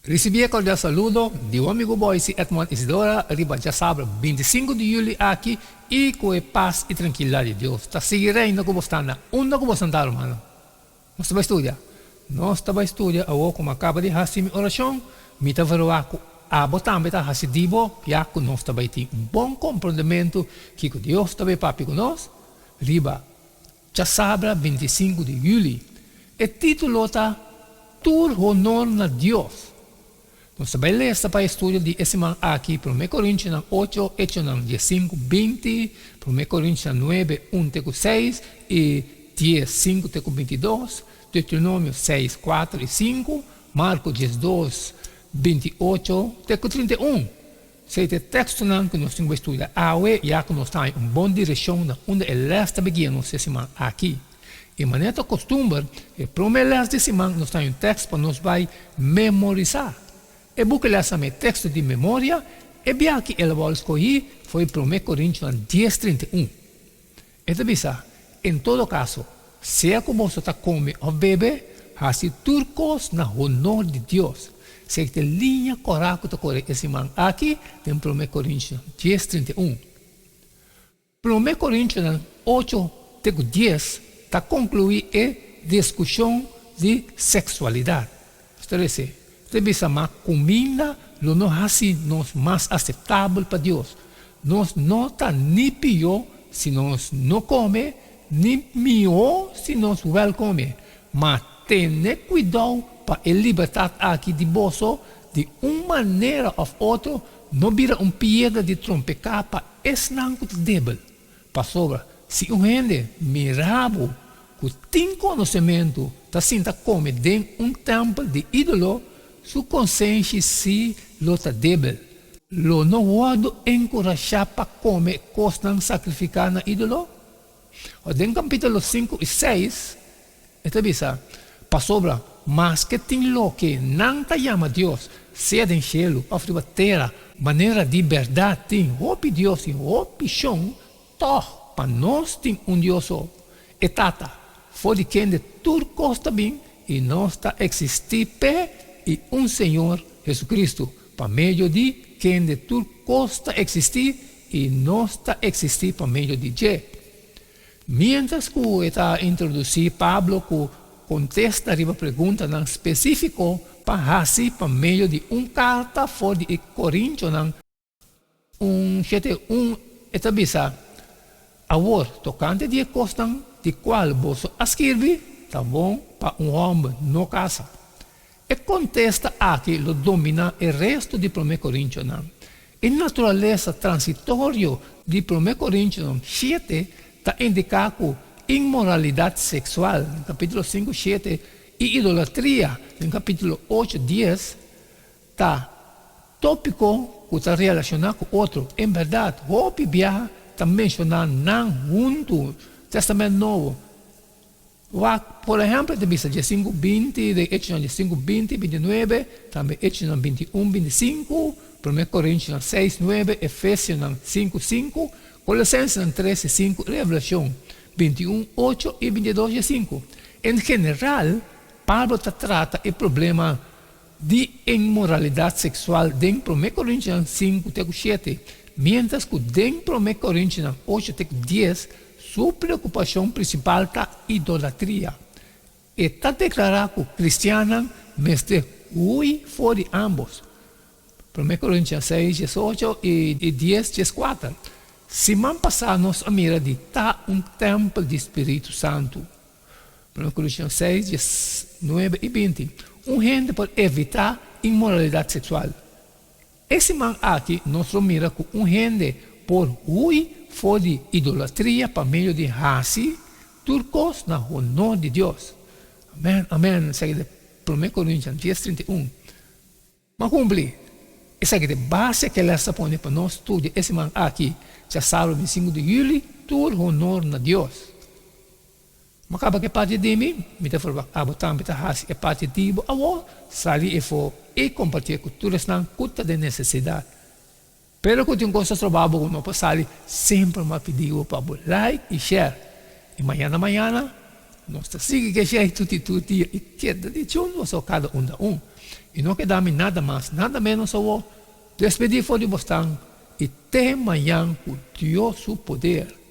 Recibí cordial saludo de un amigo Boise, Edmond Isidora, arriba ya sabe, 25 de julio aquí, y con paz y tranquilidad de Dios. Está seguirendo como están, uno como están, hermano. No estaba a estudiar. No estaba a estudiar, ahora como acaba de hacer mi oración, me estaba a botar, me estaba haciendo, ya que no estaba a ter un buen comportamiento, que Dios estaba papi con nosotros, arriba, ya sabe, 25 de julio. El título está, Tu honor a Dios. Nós vamos ler esta para estudo de esse semana aqui, 1 Coríntios 8, Hechos 15, 20, 1 Coríntios 9, 1, 6 e 10, 5, 22, Deuteronômio 6, 4 e 5, Marcos 12, 28, 31. Este texto que nós temos que estudar, já que nós estamos em uma boa direção, onde ele está beginando essa semana aqui. E maneira costume, o primeiro de semana nós temos um texto para nós vai memorizar. E busca essa texto de memória, e bem que ele vai escolher foi 1 Coríntios 10, 31. Então, em todo caso, seja como você está comendo ou bebe, assim turcos na honor de Deus. Se a linha correta esse man aqui, tem 1 Coríntios 10, 31. 1 Coríntios 8, 10, está concluir a discussão de sexualidade. Deve ser uma comida, não assim nós mais aceitável para Deus. Nós não está nem pior se nós não come, nem melhor se nós não come. Mas tenha cuidado para libertar aqui de bolso de uma maneira ou outra, não vira piedra de trompecar para esse nanco débil. Para sobra, se um gente mirável, que tem conhecimento, está sendo come dentro de templo de ídolo, sua consciência se lota débil. Lo não pode encorajar para comer coisas sacrificar na ídolo. O em capítulo 5 e 6, está bisa, para sobra, mas que tem lo que não te chama Deus, seja em cielo, ou na terra, maneira de verdade, tem hopi Deus e hopi chão, toh, para nós tem Deus só. E tata, foi de quem de tudo costa bem, e nós está existir pé, e Senhor Jesucristo, para meio de quem de tudo costa existir e não está existir para meio de Deus. Mientras que está introduzir Pablo, que contesta a pergunta específica para assim, para meio de carta fora de Coríntios, está bisa, agora, tocante de coisas de qual você escreve, tá bom, para homem no casa. E contesta aqui, lo domina o resto de 1 Coríntios. A natureza transitória de 1 Coríntios 7 está indicando imoralidade sexual, no capítulo 5, 7, e idolatria, no capítulo 8, 10, está tópico que está relacionado com outro. Em verdade, o Bíblia está mencionando junto Testamento Novo. Por exemplo, de 5, 20, de Hechos 5, 20, 29, também Hechos 21, 25, 1 Coríntios 6, 9, Efésios 5, 5, Colossenses 13, 5, Revelação 21, 8 e 22, 5. Em geral, Pablo trata o problema de imoralidade sexual dentro de 1 Coríntios 5, 7, mientras que dentro de 1 Coríntios 8, 10, sua preocupação principal é a idolatria. E está declarado que o cristiano mestre ui fora de ambos. 1 Coríntios 6, 18 e 10, 14. Semana passada nós mira de estar templo do Espírito Santo. 1 Coríntios 6, 19 e 20. Gente para evitar imoralidade sexual. Esse man aqui nós mira que gente por ui fora de idolatria para meio de raci, turcos na honor de Deus. Amém, amém. Segue 1 Coríntios 10, 31. Mas cumpre. Essa é a base que ela está pondo para nós estudar esse man aqui. Já sabe, 25 de julho, todo honor na Deus. Mas acaba que parte de mim, me está falando, abotar, me está raci, é parte de mim, agora, sabe, e compartilhar com todos na cuta de necessidade. Pero kung yung coisa trabaho kung mapasali, sempre mapediu para like e share. E manhã, Nós sigue que já é tutti e queda de chão, só cada da E não quedamos nada mais, nada menos só despedir fora de Boston e ter manhã com Deus o poder.